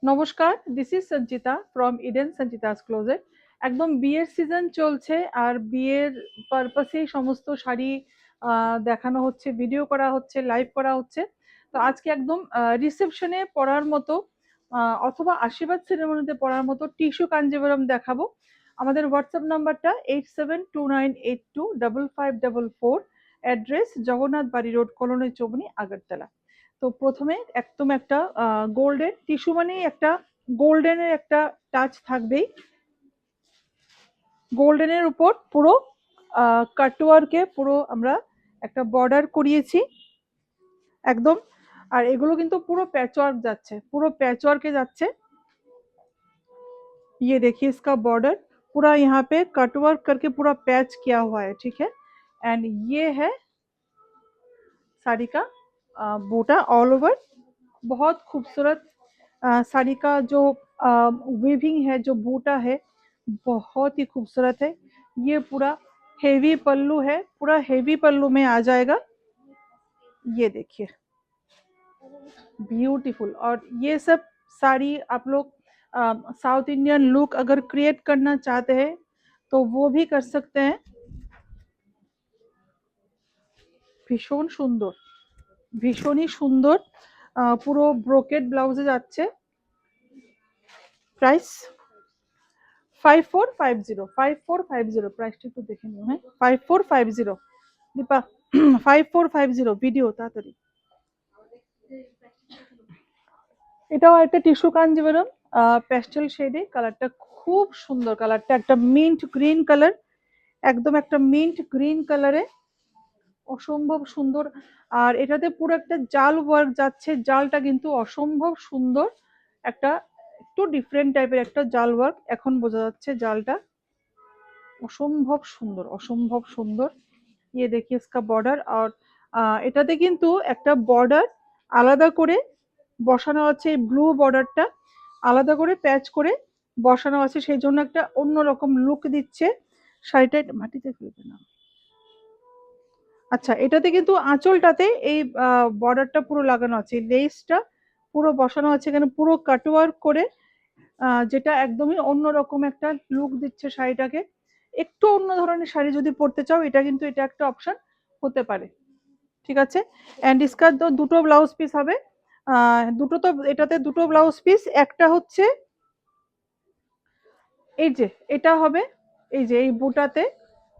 নমস্কার, this is Sanchita from Eden Sanchita's closet. একদম বিয়ের সিজন চলছে আর বিয়ের পারপাসেই সমস্ত শাড়ি দেখানো হচ্ছে, ভিডিও করা হচ্ছে, লাইভ করা হচ্ছে। তো আজকে একদম রিসেপশনে পরার মতো অথবা আশীর্বাদ সেরেমনিতে পরার মতো টিস্যু কাঞ্জিভরম দেখাবো। আমাদের হোয়াটসঅ্যাপ নাম্বারটা 8729825544, অ্যাড্রেস জগন্নাথ বাড়ি রোড, কলোনি চৌমনি, আগরতলা। তো প্রথমে একদম একটা গোল্ডেন টিস্যু, মানে একটা গোল্ডেনের একটা টাচ থাকবেই। গোল্ডেনের উপর পুরো কাটওয়ার্কে পুরো আমরা একটা বর্ডার করিয়েছি একদম। আর এগুলো কিন্তু পুরো প্যাচওয়ার্ক যাচ্ছে, পুরো প্যাচওয়ার্কে যাচ্ছে। ये देखिए इसका बॉर्डर पूरा यहाँ पे कटवर्क करके पूरा पैच किया हुआ है, ठीक है। एंड ये है साड़ी का बूटा ऑल ओवर। बहुत खूबसूरत साड़ी का जो वीविंग है, जो बूटा है, बहुत ही खूबसूरत है। ये पूरा हेवी पल्लू है, पूरा हेवी पल्लू में आ जाएगा। ये देखिए ब्यूटीफुल। और ये सब साड़ी आप लोग साउथ इंडियन लुक अगर क्रिएट करना चाहते हैं तो वो भी कर सकते हैं। ভীষণ সুন্দর, ভীষণই সুন্দর। পুরো ব্রোকেড ব্লাউজে যাচ্ছে। প্রাইস 5450, প্রাইসটা একটু দেখে নিও। হ্যাঁ, 5450 দীপা, 5450 ভিডিও তাড়াতাড়ি। এটাও একটা টিস্যু কাঞ্জিভরম, প্যাস্টেল শেডে। কালারটা খুব সুন্দর, কালারটা একটা মিন্ট গ্রিন কালার, একদম একটা মিন্ট গ্রিন কালারে, অসম্ভব সুন্দর। আর এটাতে পুরো একটা জাল ওয়ার্ক যাচ্ছে, জালটা কিন্তু অসম্ভব সুন্দর, একটা একটু ডিফারেন্ট টাইপের একটা জাল ওয়ার্ক, এখন বোঝা যাচ্ছে জালটা অসম্ভব সুন্দর, অসম্ভব সুন্দর। ये देखिए इसका बॉर्डर। और এটাতে কিন্তু একটা বর্ডার আলাদা করে বসানো আছে, ব্লু বর্ডারটা আলাদা করে প্যাচ করে বসানো আছে, সেই জন্য একটা অন্যরকম লুক দিচ্ছে শাড়িটা। মাটিতে ফেলবে না। আচ্ছা, এটাতে কিন্তু আঁচলটাতে এই বর্ডারটা পুরো লাগানো আছে, লেসটা পুরো বসানো আছে এখানে, পুরো কাটওয়ার্ক করে, যেটা একদমই অন্যরকম একটা লুক দিচ্ছে শাড়িটাকে। একটু অন্য ধরনের শাড়ি যদি পরতে চাও, এটা কিন্তু এটা একটা অপশন হতে পারে, ঠিক আছে। অ্যান্ড ইসকার তো দুটো ব্লাউজ পিস হবে, দুটো তো এটাতে দুটো ব্লাউজ পিস, একটা হচ্ছে এই যে এটা হবে, এই যে এই বুটাতে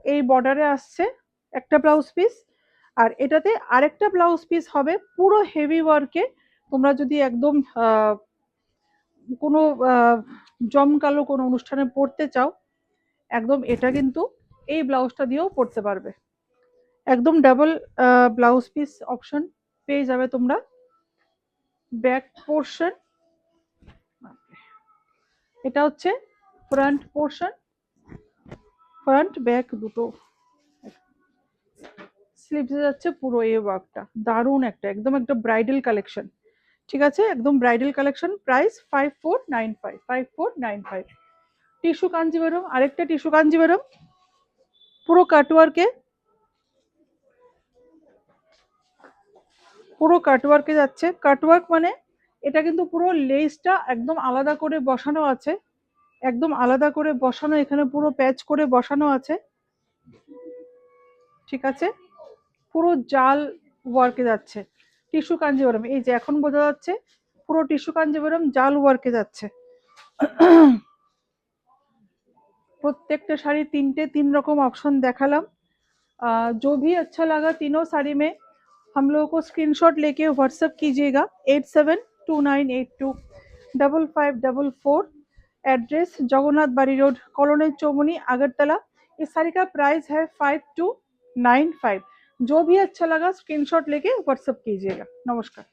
এই বর্ডারে আসছে একটা ব্লাউজ পিস। আর এটাতে আরেকটা ব্লাউজ পিস হবে পুরো হেভি ওয়ার্কে। তোমরা যদি একদম কোনো জমকালো কোনো অনুষ্ঠানে পরতে চাও, একদম এটা কিন্তু এই ব্লাউজটা দিয়েও পরতে পারবে। একদম ডাবল ব্লাউজ পিস অপশন পেয়ে যাবে তোমরা। ব্যাক পোর্শন, এটা হচ্ছে ফ্রন্ট পোর্শন, ফ্রন্ট ব্যাক দুটো স্লিভসে যাচ্ছে পুরো এই ওয়ার্কটা। দারুণ একটা, একদম একটা ব্রাইডাল কালেকশন, ঠিক আছে, একদম bridal collection. Price 5495। Tissue Kanjivaram, আরেকটা টিস্যু কাঞ্জিভরম পুরো কাটওয়ার্কে, পুরো কাটওয়ার্কে যাচ্ছে। কাটওয়ার্ক মানে এটা কিন্তু পুরো লেসটা একদম আলাদা করে বসানো আছে, একদম আলাদা করে বসানো, এখানে পুরো প্যাচ করে বসানো আছে, ঠিক আছে। পুরো জাল ওয়ার্কে যাচ্ছে টিস্যু কাঞ্জিভরম, এই যে এখন বোঝা যাচ্ছে পুরো টিস্যু কাঞ্জিভরম জাল ওয়ার্কে যাচ্ছে। प्रत्येक साड़ी तीन रकम ऑप्शन देखालाम। जो भी अच्छा लगा तीनों साड़ी में हम लोगों को स्क्रीनशॉट लेके व्हाट्सएप कीजिएगा 8729825544। एड्रेस जगन्नाथ बाड़ी रोड, कॉलोनी चौमनी, अगरतला। इस साड़ी का प्राइस है 5295। जो भी अच्छा लगा स्क्रीनशॉट लेके व्हाट्सएप कीजिएगा। नमस्कार।